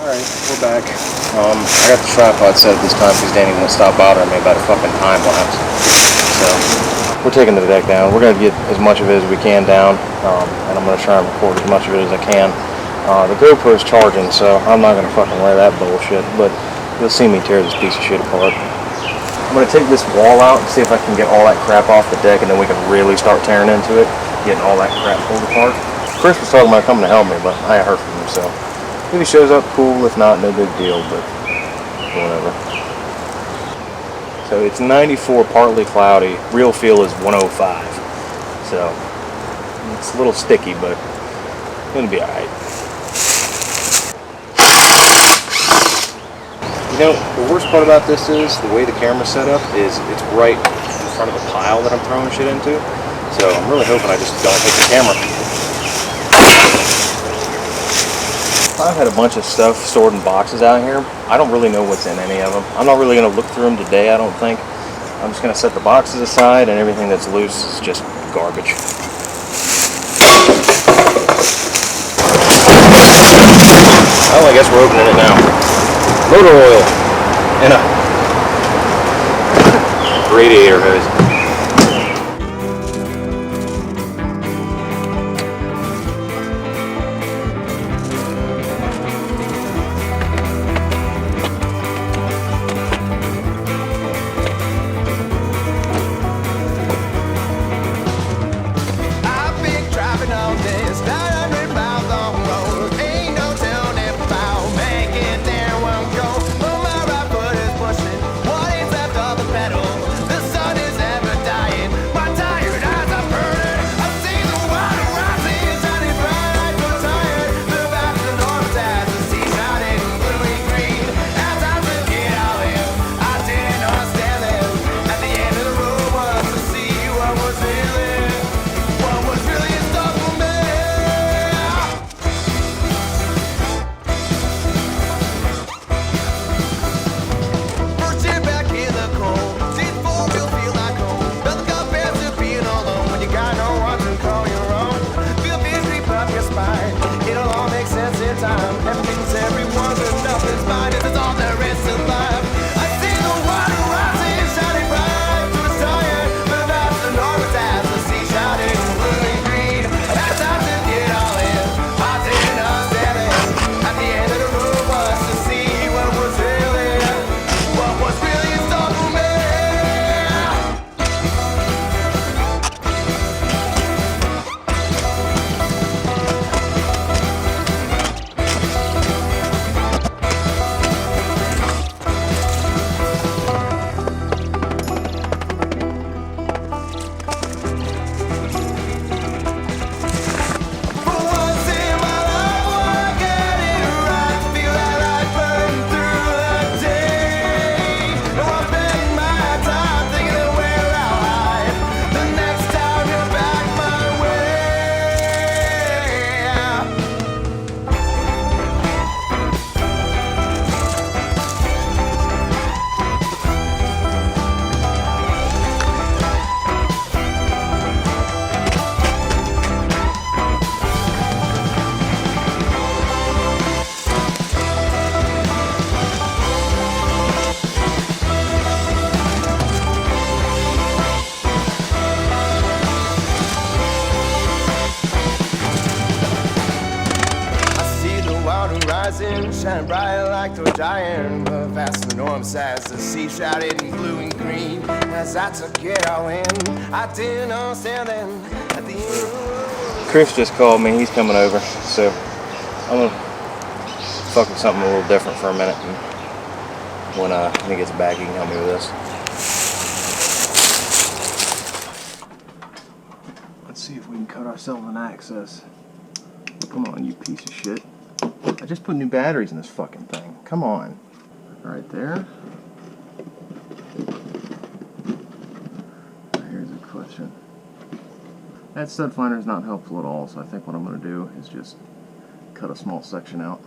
Alright, we're back. I got the tripod set up this time because Danny won't stop bothering me about a fucking time lapse. So, we're taking the deck down. We're going to get as much of it as we can down, and I'm going to try and record as much of it as I can. The GoPro is charging, so I'm not going to fucking wear that bullshit, but you'll see me tear this piece of shit apart. I'm going to take this wall out and see if I can get all that crap off the deck, and then we can really start tearing into it, getting all that crap pulled apart. Chris was talking about coming to help me, but I ain't heard from him, so if he shows up, cool. If not, no big deal, but whatever. So it's 94, partly cloudy. Real feel is 105. So it's a little sticky, but it's gonna be alright. You know, the worst part about this is the way the camera's set up is it's right in front of the pile that I'm throwing shit into. So I'm really hoping I just don't hit the camera. I've had a bunch of stuff stored in boxes out here. I don't really know what's in any of them. I'm not really going to look through them today, I don't think. I'm just going to set the boxes aside, and everything that's loose is just garbage. Well, I guess we're opening it now. Motor oil and a radiator hose. Shine bright like the giant, but fast the norm says the sea shrouded in blue and green. As I took it all in, I didn't understand then at the end. Chris just called me. He's coming over, so I'm gonna fuck with something a little different for a minute. And when he gets back, he can help me with this. Let's see if we can cut ourselves an access. Come on, you piece of shit. I just put new batteries in this fucking thing. Come on. Right there. Here's a question. That stud finder is not helpful at all, so I think what I'm going to do is just cut a small section out.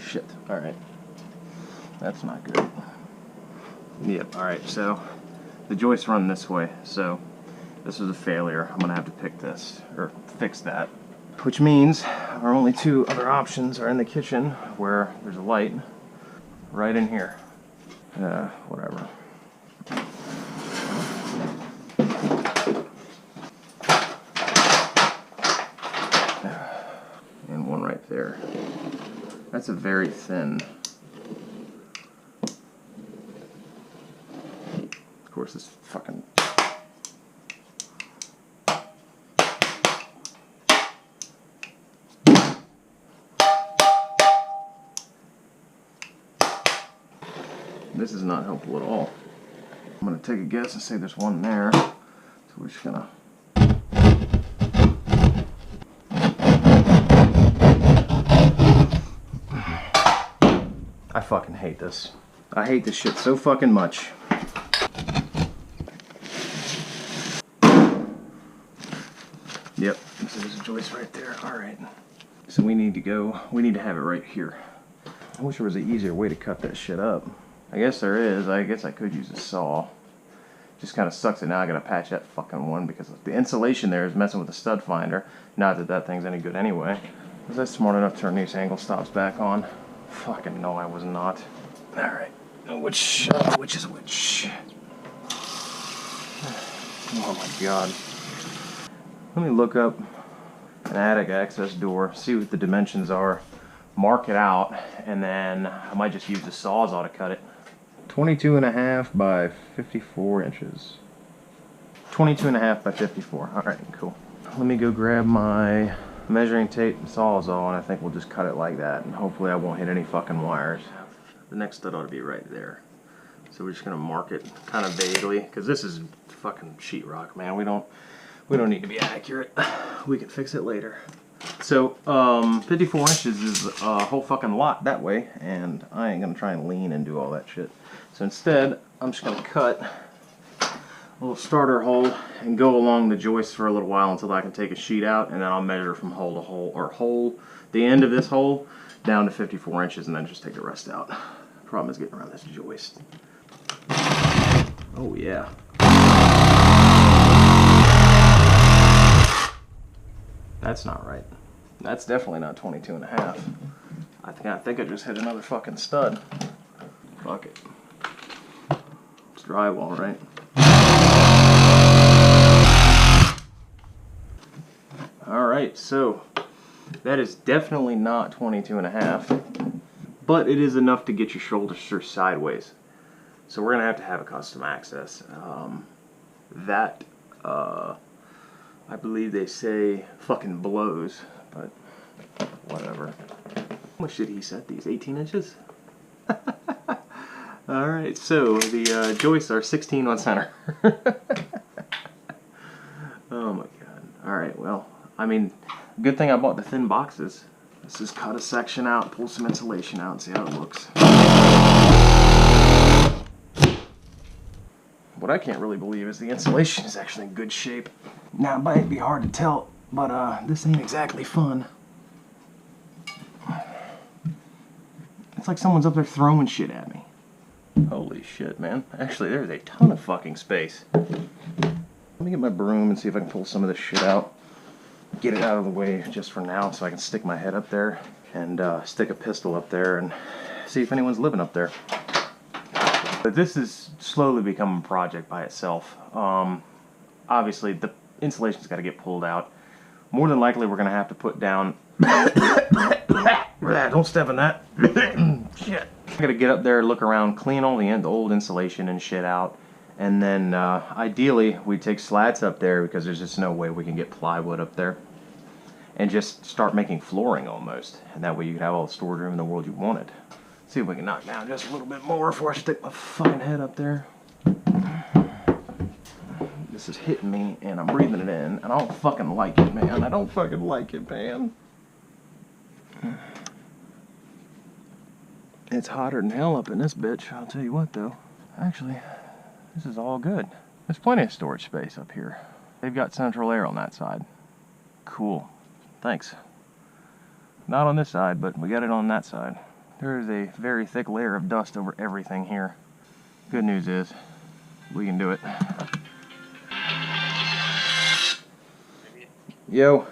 shit. Alright. That's not good. Yep, alright, so the joists run this way, so this was a failure. I'm gonna have to pick this, or fix that. Which means our only two other options are in the kitchen, where there's a light right in here. Whatever. And one right there. That's a very thin. Of course, this fucking. This is not helpful at all. I'm gonna take a guess and say there's one there. So we're just gonna. I fucking hate this. I hate this shit so fucking much. Yep, so there's a joist right there. Alright. So we need to have it right here. I wish there was an easier way to cut that shit up. I guess there is. I guess I could use a saw. Just kind of sucks that now I gotta patch that fucking one because the insulation there is messing with the stud finder. Not that that thing's any good anyway. Was I smart enough to turn these angle stops back on? Fucking no, I was not. Alright. Which is which? Oh my god. Let me look up an attic access door, see what the dimensions are, mark it out, and then I might just use the Sawzall to cut it. 22.5 by 54 inches. 22.5 by 54. Alright, cool. Let me go grab my measuring tape and Sawzall, and I think we'll just cut it like that, and hopefully I won't hit any fucking wires. The next stud ought to be right there. So we're just gonna mark it kind of vaguely, because this is fucking sheetrock, man. We don't need to be accurate. We can fix it later. So 54 inches is a whole fucking lot that way, and I ain't gonna try and lean and do all that shit. So instead, I'm just gonna cut a little starter hole and go along the joist for a little while until I can take a sheet out, and then I'll measure from hole to hole, or the end of this hole down to 54 inches, and then just take the rest out. Problem is getting around this joist. Oh yeah. That's not right. That's definitely not 22.5. I think I just hit another fucking stud. Fuck it. It's drywall, right? Alright, so that is definitely not 22.5, but it is enough to get your shoulders through sideways. So we're gonna have a custom access. I believe they say fucking blows, but whatever. How much did he set these? 18 inches? Alright, so the joists are 16 on center. Oh my god. Alright, well, I mean, good thing I bought the thin boxes. Let's just cut a section out, pull some insulation out, and see how it looks. What I can't really believe is the insulation is actually in good shape. Now, it might be hard to tell, but this ain't exactly fun. It's like someone's up there throwing shit at me. Holy shit, man. Actually, there's a ton of fucking space. Let me get my broom and see if I can pull some of this shit out. Get it out of the way just for now so I can stick my head up there and stick a pistol up there and see if anyone's living up there. But this is slowly becoming a project by itself. Obviously, the insulation's got to get pulled out. More than likely, we're going to have to put down... Don't step in that. Shit. I'm going to get up there, look around, clean all the old insulation and shit out. And then, ideally, we take slats up there because there's just no way we can get plywood up there. And just start making flooring almost. And that way you can have all the storage room in the world you wanted. See if we can knock down just a little bit more before I stick my fucking head up there. This is hitting me and I'm breathing it in and I don't fucking like it, man. I don't fucking like it, man. It's hotter than hell up in this bitch, I'll tell you what though. Actually, this is all good. There's plenty of storage space up here. They've got central air on that side. Cool. Thanks. Not on this side, but we got it on that side. there is a very thick layer of dust over everything here. Good news is, we can do it. Yo.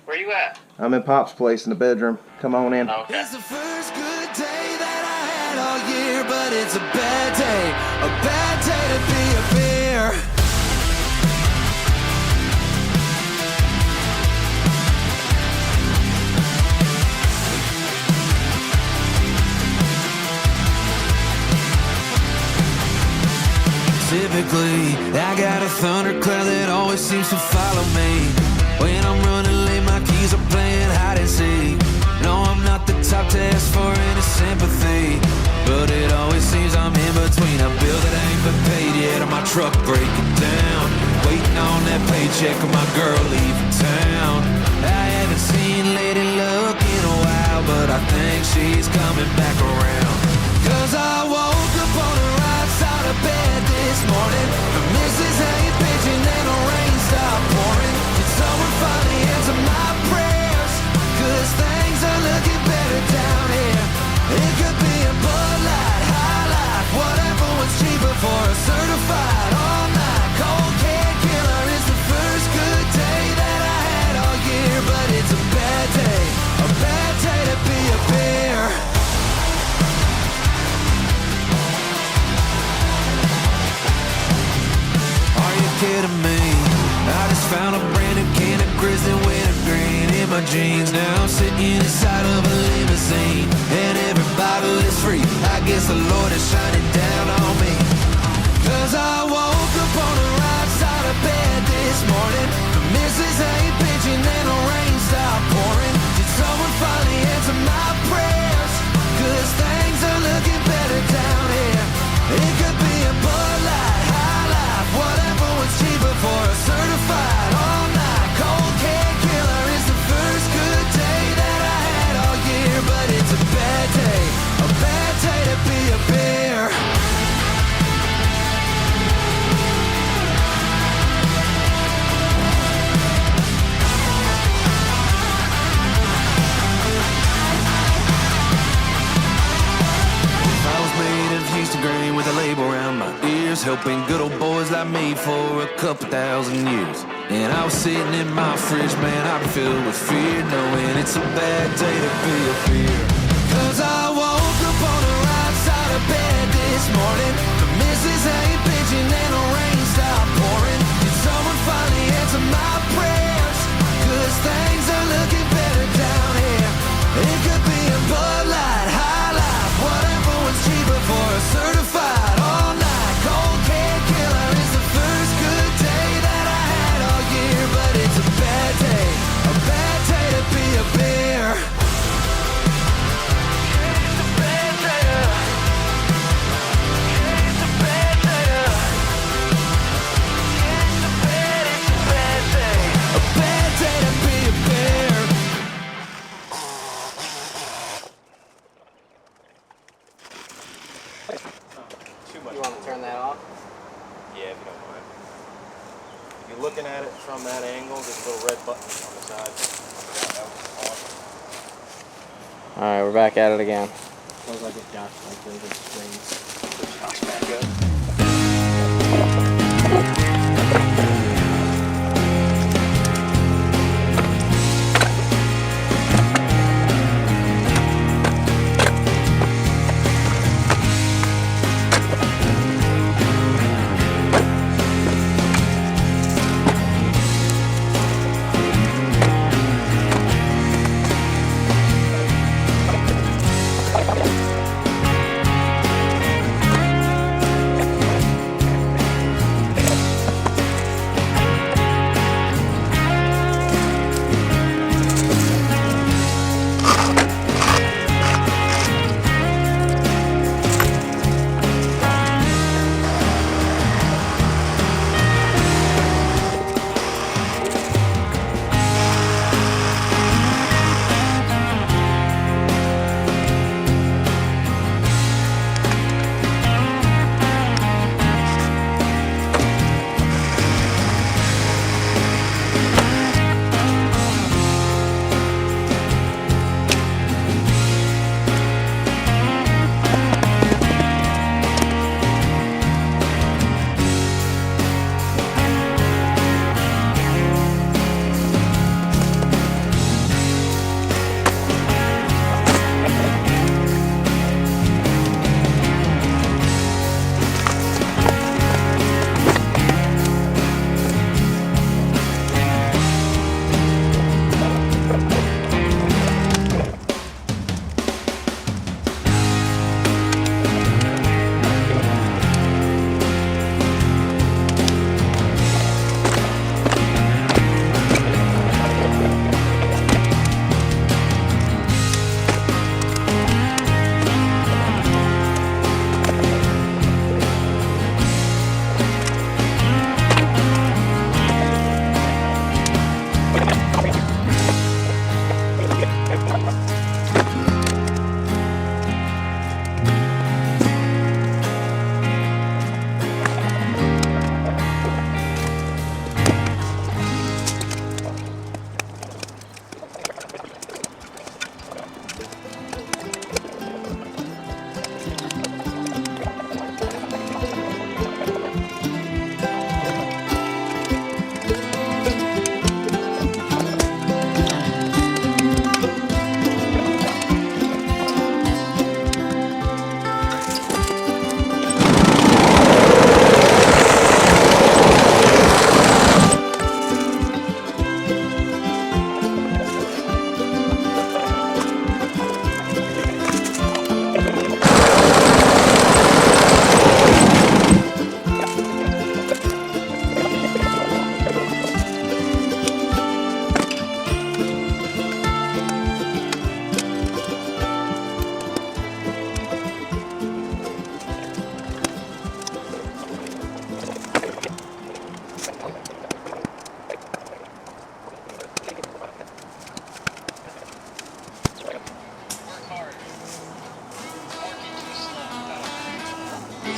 Where you at? I'm in Pop's place in the bedroom. Come on in. Okay. It's the first good day that I had all year, but it's a bad day to be a bear. Typically, I got a thundercloud that always seems to follow me. When I'm running late, my keys are playing hide and seek. No, I'm not the type to ask for any sympathy, but it always seems I'm in between a bill that ain't been paid yet and my truck breaking down, waiting on that paycheck of my girl leaving town. I haven't seen Lady Luck in a while, but I think she's coming back around. Cause I woke up on the right side of bed this morning. The missus ain't bitching and the rain stopped pouring. Did someone finally answer my prayers? Cause things are looking better down here. It could be a Bud Light, High Life, whatever was cheaper for a certified all-night cold can killer. It's the first good day that I had all year, but it's a bad day to be a bear. Kidding me? I just found a brand new can of Grizzly Wintergreen in my jeans. Now I'm sitting inside of a limousine, and every bottle is free. I guess the Lord is shining down on me. Cause I woke up on the right side of bed this morning. The missus ain't bitching and the rain stopped pouring. Did someone finally answer my prayers? Cause things are looking better down here. It could be a Bud Light, High Life, whatever was cheaper for a certified all-night cold can killer. It's the first good day that I had all year, but it's a bad day to be a bear. Houston grain with a label around my ears, helping good old boys like me for a couple thousand years. And I was sitting in my fridge, man, I'm filled with fear, knowing it's a bad day to be a beer. Cause I woke up on the right side of bed this morning. The missus ain't bitching and the rain stopped pouring. Did someone finally answer my prayers? Cause things are looking better down here. It could be a Bud Light, High Life, whatever was cheaper for a certified all-night cold can killer. It's the first good day that I had all year, but it's a bad day to be a bear. It's a bad day it's a bad day it's a bad day. A bad day to be a bear. You want to turn that off? Yeah, if you don't mind. If you're looking at it from that angle, there's a little red button on the side. Alright, we're back at it again. Sounds like it's Josh, like the screens. Josh back up.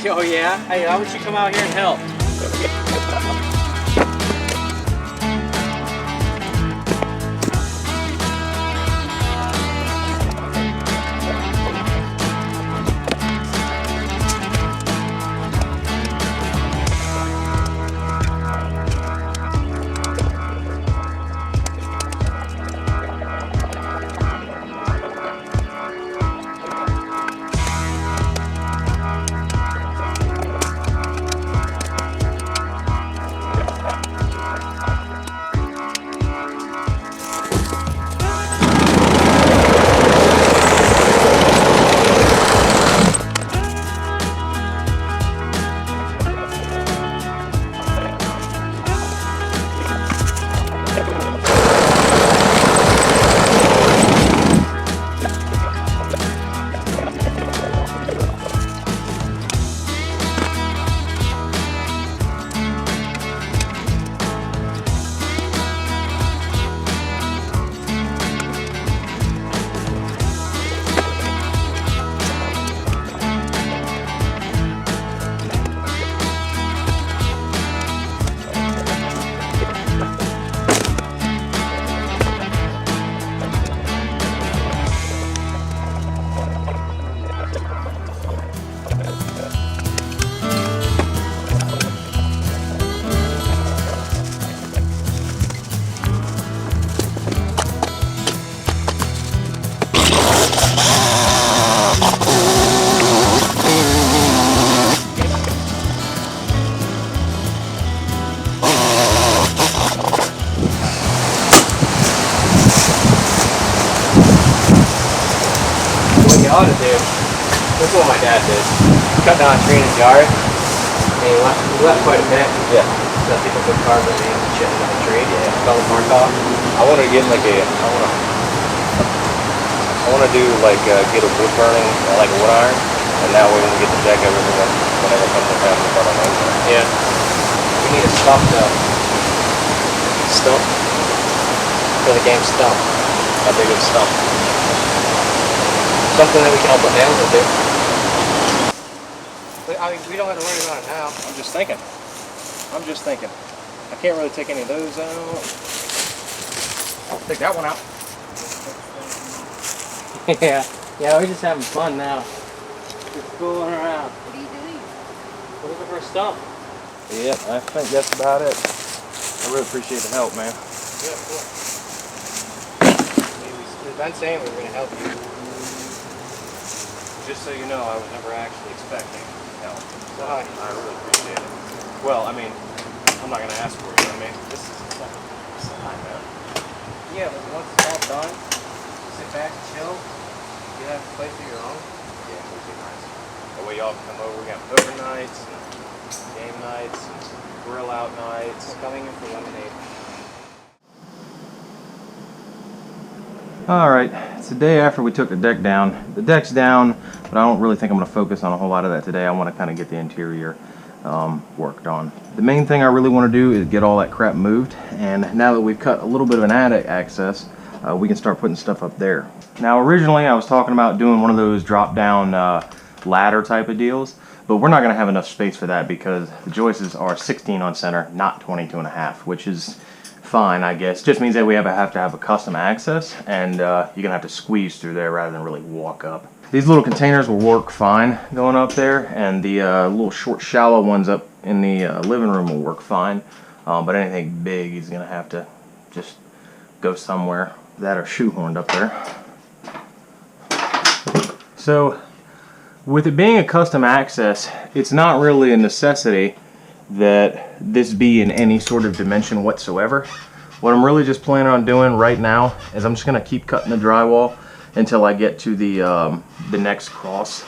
Oh yeah? Hey, how would you come out here and help? Ought to do. This is what my dad did. He cut down a tree in his yard, and he left quite a bit. Yeah. So people put cars and shit in the tree. Yeah. Fell the mark off. I want to get like I want to do like get a wood burning like a wood iron, and that way we can get the deck everything whenever it comes to time to start on Wednesday. Yeah. We need a stump though. Stump? For the game stump. How big is a stump? Something that we can all put nails into. But, I mean, we don't have to worry about it now. I'm just thinking. I can't really take any of those out. Take that one out. Yeah. Yeah, we're just having fun now. Just fooling around. What are you doing? We're looking for a stump. Yeah, I think that's about it. I really appreciate the help, man. Yeah, cool. We've been saying we were going to help you. Just so you know, I was never actually expecting help. Why? I really appreciate it. Well, I mean, I'm not going to ask for it. I mean, this is a nightmare. Yeah, but once it's all done, sit back and chill. You have a place of your own. Yeah, it would be nice. That way y'all can come over. We got overnights, and game nights, and grill out nights. We're coming in for lemonade. Alright, it's the day after we took the deck down. The deck's down, but I don't really think I'm going to focus on a whole lot of that today. I want to kind of get the interior worked on. The main thing I really want to do is get all that crap moved, and now that we've cut a little bit of an attic access, we can start putting stuff up there. Now originally I was talking about doing one of those drop down ladder type of deals, but we're not going to have enough space for that because the joists are 16 on center, not 22.5, which is fine, I guess. Just means that we have to have a custom access, and you're gonna have to squeeze through there rather than really walk up. These little containers will work fine going up there, and the little short shallow ones up in the living room will work fine, but anything big he's gonna have to just go somewhere that are shoehorned up there. So with it being a custom access, it's not really a necessity that this be in any sort of dimension whatsoever. What I'm really just planning on doing right now is I'm just gonna keep cutting the drywall until I get to the next cross,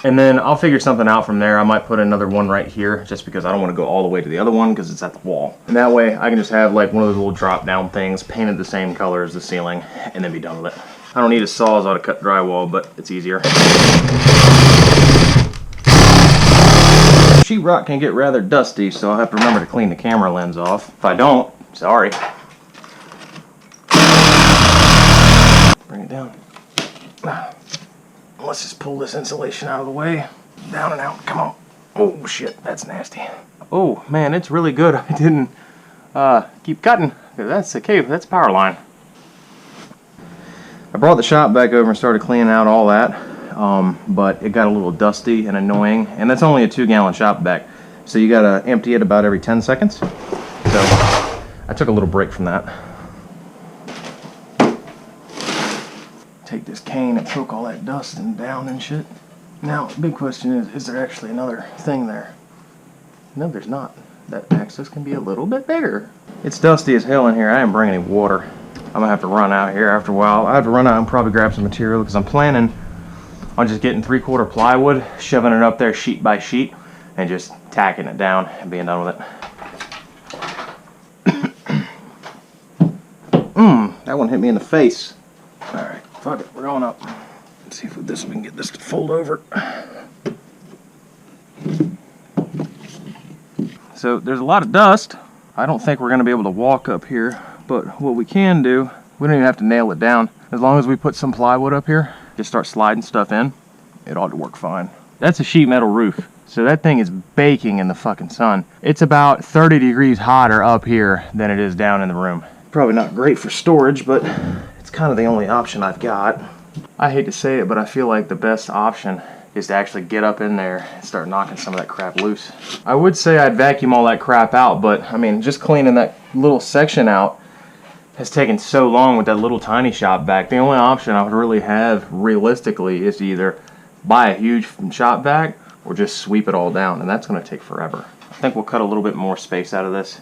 and then I'll figure something out from there. I might put another one right here just because I don't want to go all the way to the other one because it's at the wall, and that way I can just have like one of those little drop down things painted the same color as the ceiling and then be done with it. I don't need a sawzall to cut drywall, but it's easier. Sheetrock can get rather dusty, so I'll have to remember to clean the camera lens off. If I don't, sorry. Bring it down. Let's just pull this insulation out of the way. Down and out, come on. Oh shit, that's nasty. Oh man, it's really good. I didn't keep cutting. That's the cave. That's power line. I brought the shop back over and started cleaning out all that, but it got a little dusty and annoying, and that's only a 2-gallon shop vac, so you gotta empty it about every 10 seconds. So I took a little break from that. Take this cane and poke all that dust and down and shit. Now, the big question is there actually another thing there? No, there's not. That access can be a little bit bigger. It's dusty as hell in here. I didn't bring any water. I'm gonna have to run out here after a while. I have to run out and probably grab some material because I'm planning on just getting 3/4 plywood, shoving it up there sheet by sheet, and just tacking it down and being done with it. That one hit me in the face. Alright, fuck it, we're going up. Let's see if with this we can get this to fold over. So there's a lot of dust. I don't think we're gonna be able to walk up here, but what we can do, we don't even have to nail it down. As long as we put some plywood up here, just start sliding stuff in, it ought to work fine. That's a sheet metal roof, so that thing is baking in the fucking sun. It's about 30 degrees hotter up here than it is down in the room. Probably not great for storage, but it's kind of the only option I've got. I hate to say it, but I feel like the best option is to actually get up in there and start knocking some of that crap loose. I would say I'd vacuum all that crap out, but I mean, just cleaning that little section out has taken so long with that little tiny shop vac. The only option I would really have realistically is to either buy a huge shop vac or just sweep it all down, and that's going to take forever. I think we'll cut a little bit more space out of this.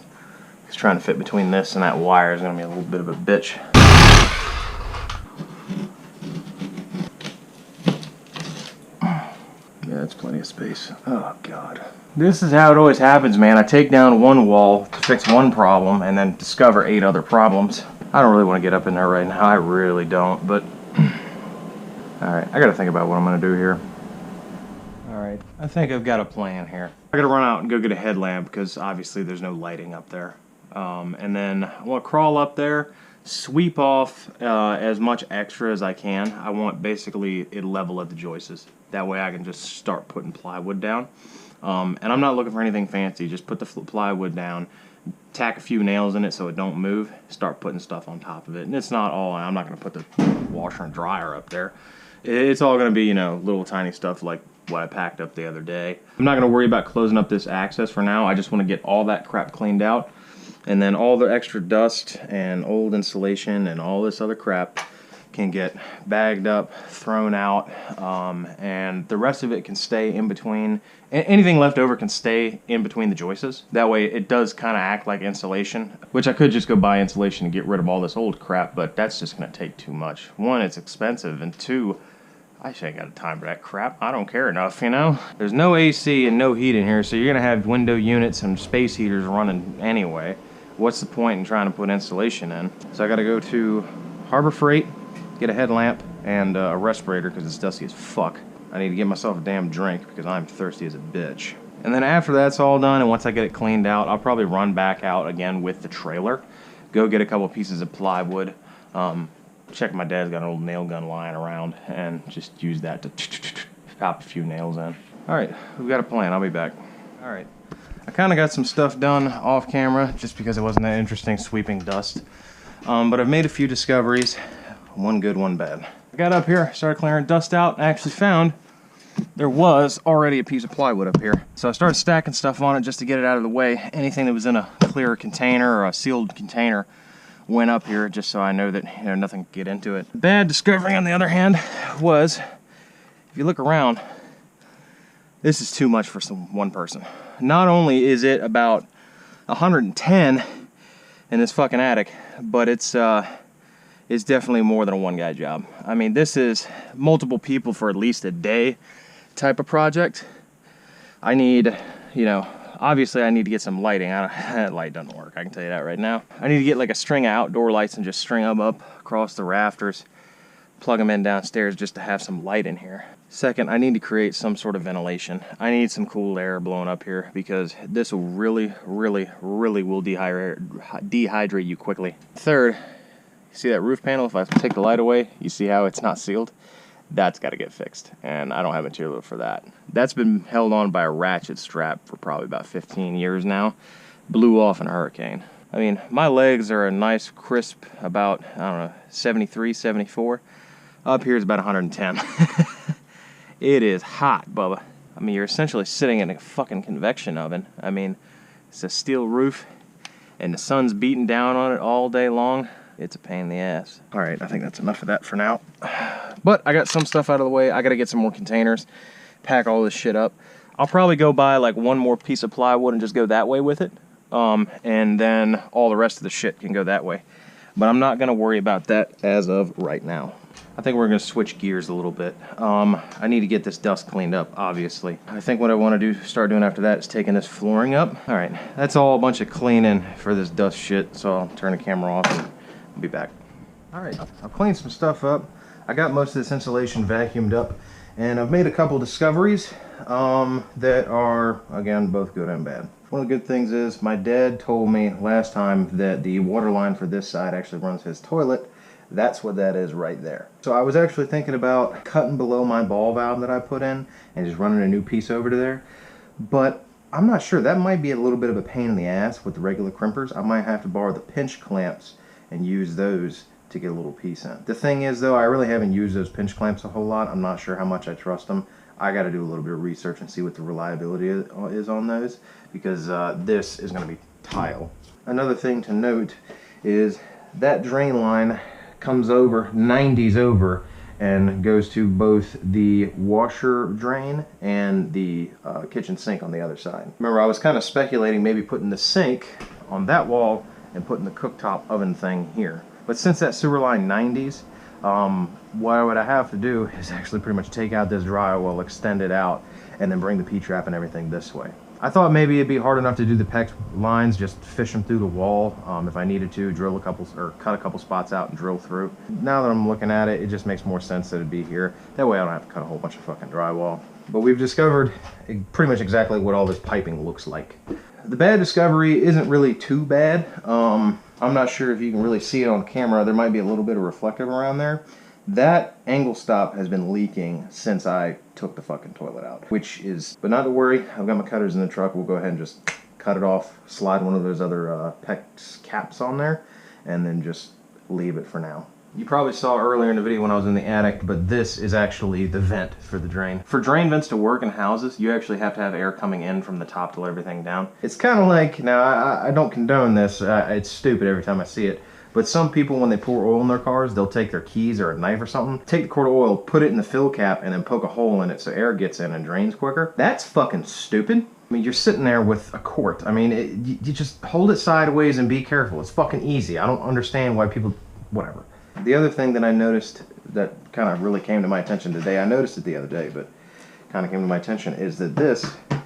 Just trying to fit between this and that wire is going to be a little bit of a bitch. Yeah, that's plenty of space. Oh god. This is how it always happens, man. I take down one wall to fix one problem and then discover 8 other problems. I don't really want to get up in there right now. I really don't, but alright, I gotta think about what I'm gonna do here. Alright, I think I've got a plan here. I gotta run out and go get a headlamp because obviously there's no lighting up there. And then I want to crawl up there, sweep off as much extra as I can. I want basically it level at the joists. That way I can just start putting plywood down. And I'm not looking for anything fancy. Just put the plywood down, tack a few nails in it so it don't move, start putting stuff on top of it. And it's not all, I'm not going to put the washer and dryer up there. It's all going to be, you know, little tiny stuff like what I packed up the other day. I'm not going to worry about closing up this access for now. I just want to get all that crap cleaned out. And then all the extra dust and old insulation and all this other crap can get bagged up, thrown out, and the rest of it can stay in between. Anything left over can stay in between the joists. That way it does kind of act like insulation, which I could just go buy insulation and get rid of all this old crap, but that's just going to take too much. 1, it's expensive, and 2, I just ain't got time for that crap. I don't care enough, you know? There's no AC and no heat in here, so you're going to have window units and space heaters running anyway. What's the point in trying to put insulation in? So I got to go to Harbor Freight, get a headlamp, and a respirator because it's dusty as fuck. I need to get myself a damn drink because I'm thirsty as a bitch. And then after that's all done, and once I get it cleaned out, I'll probably run back out again with the trailer, go get a couple pieces of plywood, check my dad's got an old nail gun lying around, and just use that to pop a few nails in. Alright, we've got a plan. I'll be back. Alright. I kind of got some stuff done off camera just because it wasn't that interesting sweeping dust. But I've made a few discoveries. One good, one bad. I got up here, started clearing dust out, and I actually found there was already a piece of plywood up here. So I started stacking stuff on it just to get it out of the way. Anything that was in a clear container or a sealed container went up here just so I know that, you know, nothing could get into it. The bad discovery, on the other hand, was if you look around, this is too much for one person. Not only is it about 110 in this fucking attic, but it's definitely more than a one-guy job. I mean, this is multiple people for at least a day type of project. I need, you know, obviously I need to get some lighting. That light doesn't work, I can tell you that right now. I need to get like a string of outdoor lights and just string them up across the rafters, plug them in downstairs just to have some light in here. Second, I need to create some sort of ventilation. I need some cool air blowing up here because this will really will dehydrate you quickly. Third, see that roof panel? If I take the light away, you see how it's not sealed? That's got to get fixed, and I don't have material for that. That's been held on by a ratchet strap for probably about 15 years now. Blew off in a hurricane. I mean, my legs are a nice crisp about, I don't know, 73, 74. Up here is about 110. It is hot, Bubba. I mean, you're essentially sitting in a fucking convection oven. I mean, it's a steel roof, and the sun's beating down on it all day long. It's a pain in the ass. All right, I think that's enough of that for now. But I got some stuff out of the way. I got to get some more containers, pack all this shit up. I'll probably go buy like one more piece of plywood and just go that way with it. And then all the rest of the shit can go that way. But I'm not going to worry about that as of right now. I think we're going to switch gears a little bit. I need to get this dust cleaned up, obviously. I think what I want to start doing after that is taking this flooring up. All right, that's all a bunch of cleaning for this dust shit, so I'll turn the camera off and I'll be back. All right, I've cleaned some stuff up. I got most of this insulation vacuumed up, and I've made a couple discoveries that are, again, both good and bad. One of the good things is my dad told me last time that the water line for this side actually runs his toilet. That's what that is right there. So I was actually thinking about cutting below my ball valve that I put in and just running a new piece over to there. But I'm not sure. That might be a little bit of a pain in the ass with the regular crimpers. I might have to borrow the pinch clamps and use those to get a little piece in. The thing is, though, I really haven't used those pinch clamps a whole lot. I'm not sure how much I trust them. I got to do a little bit of research and see what the reliability is on those, because this is going to be tile. Another thing to note is that drain line comes over, 90s over, and goes to both the washer drain and the kitchen sink on the other side. Remember, I was kind of speculating maybe putting the sink on that wall and putting the cooktop oven thing here. But since that sewer line 90s, what I have to do is actually pretty much take out this drywall, extend it out, and then bring the P-trap and everything this way. I thought maybe it'd be hard enough to do the PEX lines, just fish them through the wall if I needed to, drill a couple, or cut a couple spots out and drill through. Now that I'm looking at it, it just makes more sense that it'd be here. That way I don't have to cut a whole bunch of fucking drywall. But we've discovered pretty much exactly what all this piping looks like. The bad discovery isn't really too bad. I'm not sure if you can really see it on camera. There might be a little bit of reflective around there. That angle stop has been leaking since I took the fucking toilet out, which is, but not to worry, I've got my cutters in the truck. We'll go ahead and just cut it off, slide one of those other PEX caps on there, and then just leave it for now. You probably saw earlier in the video when I was in the attic, but this is actually the vent for the drain. For drain vents to work in houses, you actually have to have air coming in from the top to let everything down. It's kind of like, now I don't condone this, it's stupid every time I see it, but some people, when they pour oil in their cars, they'll take their keys or a knife or something, take the quart of oil, put it in the fill cap, and then poke a hole in it so air gets in and drains quicker. That's fucking stupid. I mean, you're sitting there with a quart. I mean, you just hold it sideways and be careful. It's fucking easy. I don't understand why people, whatever. The other thing that I noticed that kind of really came to my attention today, I noticed it the other day, but kind of came to my attention, is that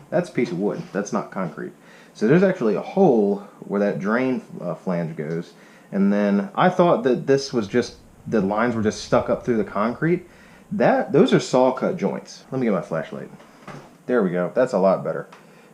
that's a piece of wood. That's not concrete. So there's actually a hole where that drain flange goes. And then I thought that this was just, the lines were just stuck up through the concrete. Those are saw cut joints. Let me get my flashlight. There we go. That's a lot better.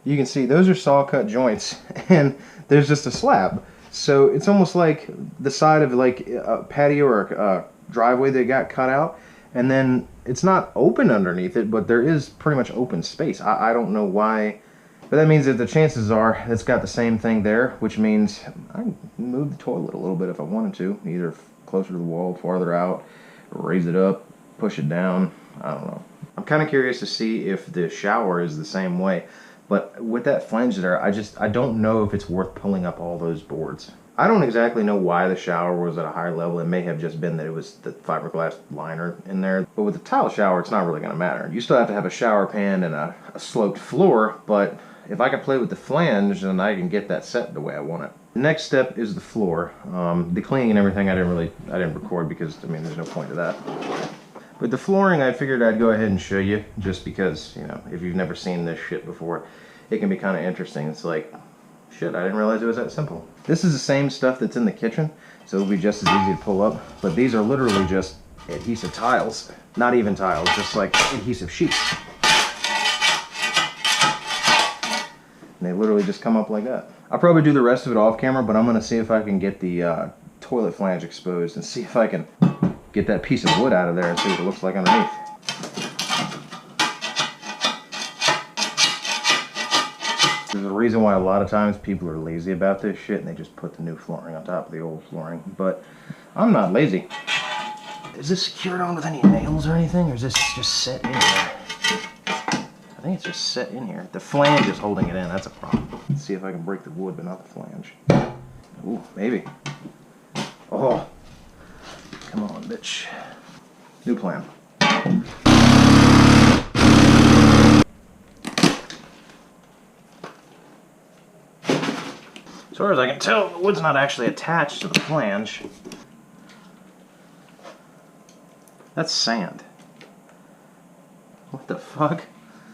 You can see those are saw cut joints, and there's just a slab. So it's almost like the side of like a patio or a driveway that got cut out, and then it's not open underneath it, but there is pretty much open space. I don't know why, but that means that the chances are it's got the same thing there, which means I can move the toilet a little bit if I wanted to, either closer to the wall, farther out, raise it up, push it down. I don't know. I'm kind of curious to see if the shower is the same way. But with that flange there, I don't know if it's worth pulling up all those boards. I don't exactly know why the shower was at a higher level. It may have just been that it was the fiberglass liner in there. But with the tile shower, it's not really going to matter. You still have to have a shower pan and a sloped floor, but if I can play with the flange, then I can get that set the way I want it. The next step is the floor. The cleaning and everything I didn't record because, I mean, there's no point to that. But the flooring, I figured I'd go ahead and show you, just because, you know, if you've never seen this shit before, it can be kind of interesting. It's like, shit, I didn't realize it was that simple. This is the same stuff that's in the kitchen, so it'll be just as easy to pull up. But these are literally just adhesive tiles. Not even tiles, just like adhesive sheets. And they literally just come up like that. I'll probably do the rest of it off camera, but I'm going to see if I can get the toilet flange exposed and see if I can get that piece of wood out of there and see what it looks like underneath. There's a reason why a lot of times people are lazy about this shit and they just put the new flooring on top of the old flooring, but I'm not lazy. Is this secured on with any nails or anything, or is this just set in here? I think it's just set in here. The flange is holding it in, that's a problem. Let's see if I can break the wood but not the flange. Ooh, maybe. Oh, come on, bitch. New plan. As far as I can tell, the wood's not actually attached to the flange. That's sand. What the fuck?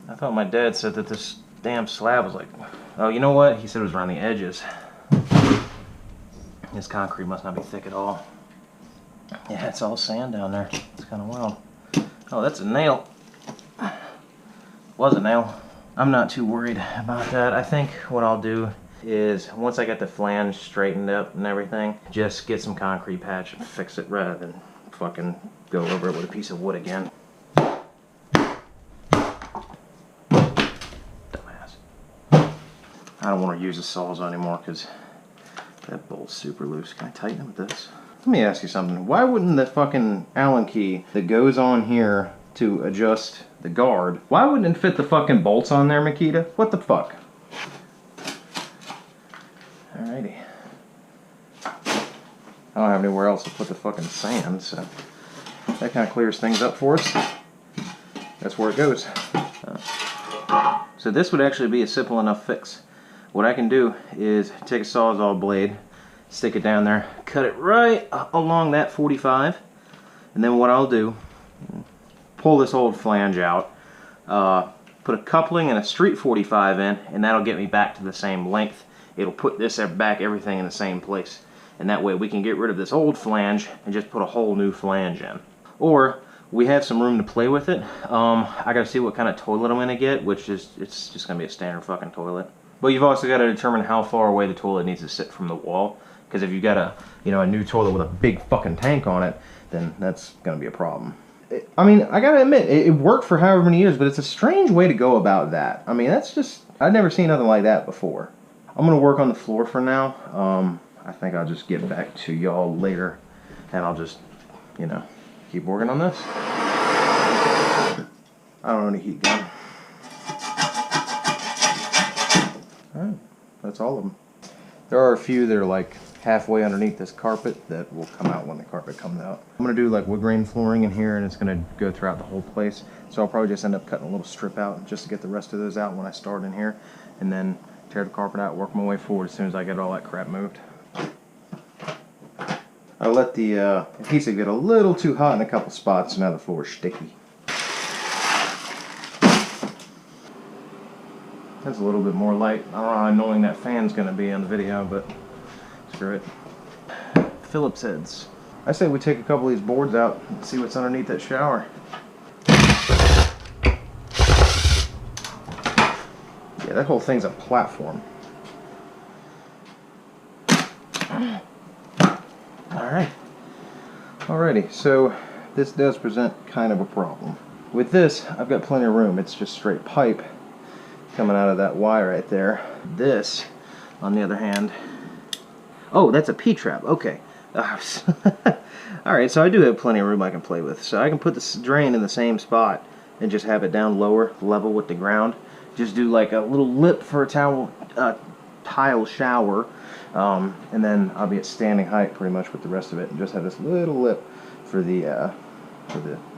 I thought my dad said that this damn slab was like... Oh, you know what? He said it was around the edges. This concrete must not be thick at all. Yeah, it's all sand down there. It's kind of wild. Oh, that's a nail. Was a nail. I'm not too worried about that. I think what I'll do is, once I get the flange straightened up and everything, just get some concrete patch and fix it rather than fucking go over it with a piece of wood again. Dumbass. I don't want to use the sawzall anymore because that bolt's super loose. Can I tighten it with this? Let me ask you something. Why wouldn't the fucking Allen key that goes on here to adjust the guard, why wouldn't it fit the fucking bolts on there, Makita? What the fuck? Alrighty. I don't have anywhere else to put the fucking sand, so that kind of clears things up for us. That's where it goes. So this would actually be a simple enough fix. What I can do is take a sawzall blade, stick it down there, cut it right along that 45, and then what I'll do, pull this old flange out, put a coupling and a street 45 in, and that'll get me back to the same length. It'll put this back, everything in the same place. And that way we can get rid of this old flange and just put a whole new flange in. Or we have some room to play with it. I gotta see what kind of toilet I'm gonna get, which is, it's just gonna be a standard fucking toilet. But you've also got to determine how far away the toilet needs to sit from the wall. Because if you've got a new toilet with a big fucking tank on it, then that's gonna be a problem. I mean, I gotta admit, it worked for however many years, but it's a strange way to go about that. I mean, that's just, I've never seen nothing like that before. I'm gonna work on the floor for now. I think I'll just get back to y'all later, and I'll just, keep working on this. I don't know any heat gun. Alright, that's all of them. There are a few that are like halfway underneath this carpet that will come out when the carpet comes out. I'm gonna do like wood grain flooring in here, and it's gonna go throughout the whole place. So I'll probably just end up cutting a little strip out just to get the rest of those out when I start in here, and then tear the carpet out, work my way forward as soon as I get all that crap moved. I let the adhesive get a little too hot in a couple spots, so now the floor is sticky. That's a little bit more light. I don't know how annoying that fan's going to be on the video, but screw it. Phillips heads. I say we take a couple of these boards out and see what's underneath that shower. Yeah, that whole thing's a platform. Alright. Alrighty, so this does present kind of a problem. With this, I've got plenty of room. It's just straight pipe coming out of that wire right there. This, on the other hand... Oh, that's a P-trap. Okay. Alright, so I do have plenty of room I can play with. So I can put this drain in the same spot and just have it down lower, level with the ground. Just do like a little lip for a tile shower. And then I'll be at standing height pretty much with the rest of it, and just have this little lip for the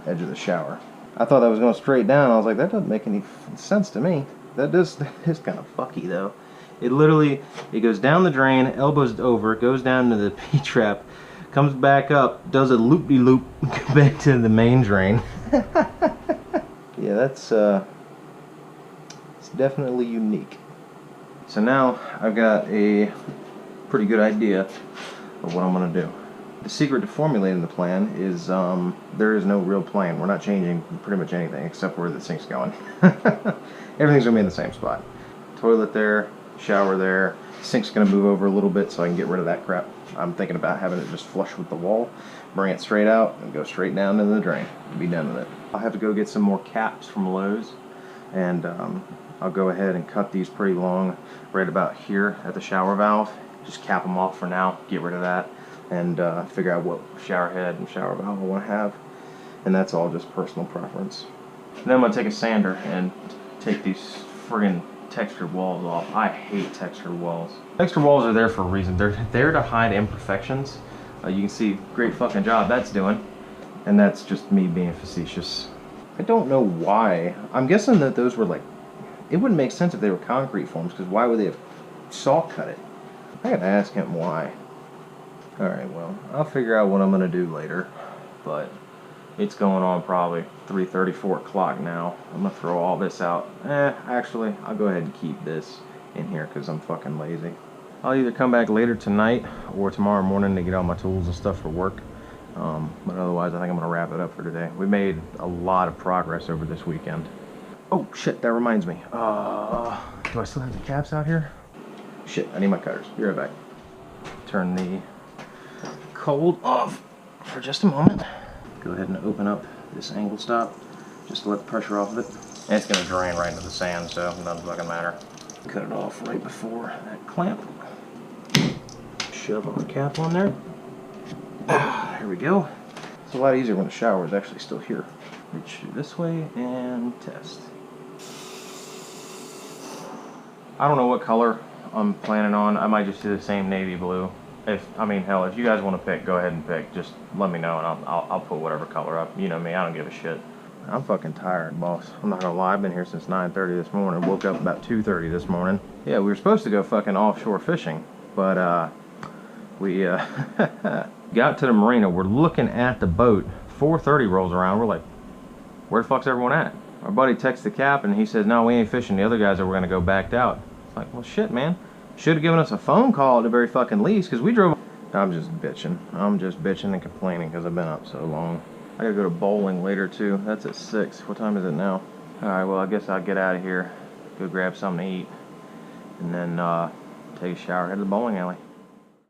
edge of the shower. I thought that was going straight down. I was like, that doesn't make any sense to me. That is kind of fucky though. It literally, it goes down the drain, elbows over, goes down to the P-trap, comes back up, does a loop-de-loop back to the main drain. Yeah, that's it's definitely unique. So now I've got a pretty good idea of what I'm going to do. The secret to formulating the plan is there is no real plan. We're not changing pretty much anything except where the sink's going. Everything's going to be in the same spot. Toilet there, shower there. Sink's gonna move over a little bit so I can get rid of that crap. I'm thinking about having it just flush with the wall, bring it straight out, and go straight down into the drain. Be done with it. I'll have to go get some more caps from Lowe's, and I'll go ahead and cut these pretty long right about here at the shower valve. Just cap them off for now, get rid of that, and figure out what shower head and shower valve I want to have. And that's all just personal preference. And then I'm going to take a sander and take these friggin' textured walls off. I hate textured walls. Textured walls are there for a reason. They're there to hide imperfections. You can see, great fucking job that's doing. And that's just me being facetious. I don't know why. I'm guessing that those were like, it wouldn't make sense if they were concrete forms, because why would they have saw cut it? I gotta ask him why. Alright, well, I'll figure out what I'm gonna do later. But it's going on probably 3:30, 4 o'clock now. I'm gonna throw all this out. Actually, I'll go ahead and keep this in here because I'm fucking lazy. I'll either come back later tonight or tomorrow morning to get all my tools and stuff for work. But otherwise, I think I'm gonna wrap it up for today. We made a lot of progress over this weekend. Oh shit, that reminds me. Do I still have the caps out here? Shit, I need my cutters. Be right back. Turn the cold off for just a moment. Go ahead and open up this angle stop just to let the pressure off of it. And it's gonna drain right into the sand, so it doesn't fucking matter. Cut it off right before that clamp. Shove our cap on there. There we go. It's a lot easier when the shower is actually still here. Reach this way and test. I don't know what color I'm planning on. I might just do the same navy blue. I mean, hell, if you guys want to pick, go ahead and pick. Just let me know and I'll put whatever color up. You know me, I don't give a shit. I'm fucking tired, boss. I'm not gonna lie, I've been here since 9:30 this morning. Woke up about 2:30 this morning. Yeah, we were supposed to go fucking offshore fishing, but we got to the marina. We're looking at the boat. 4:30 rolls around. We're like, where the fuck's everyone at? Our buddy texts the captain and he says, no, we ain't fishing. The other guys are gonna go backed out. It's like, well, shit, man. Should have given us a phone call at the very fucking least, because we drove. I'm just bitching. I'm just bitching and complaining because I've been up so long. I gotta go to bowling later too. That's at 6. What time is it now? Alright, well, I guess I'll get out of here, go grab something to eat, and then take a shower, head to the bowling alley.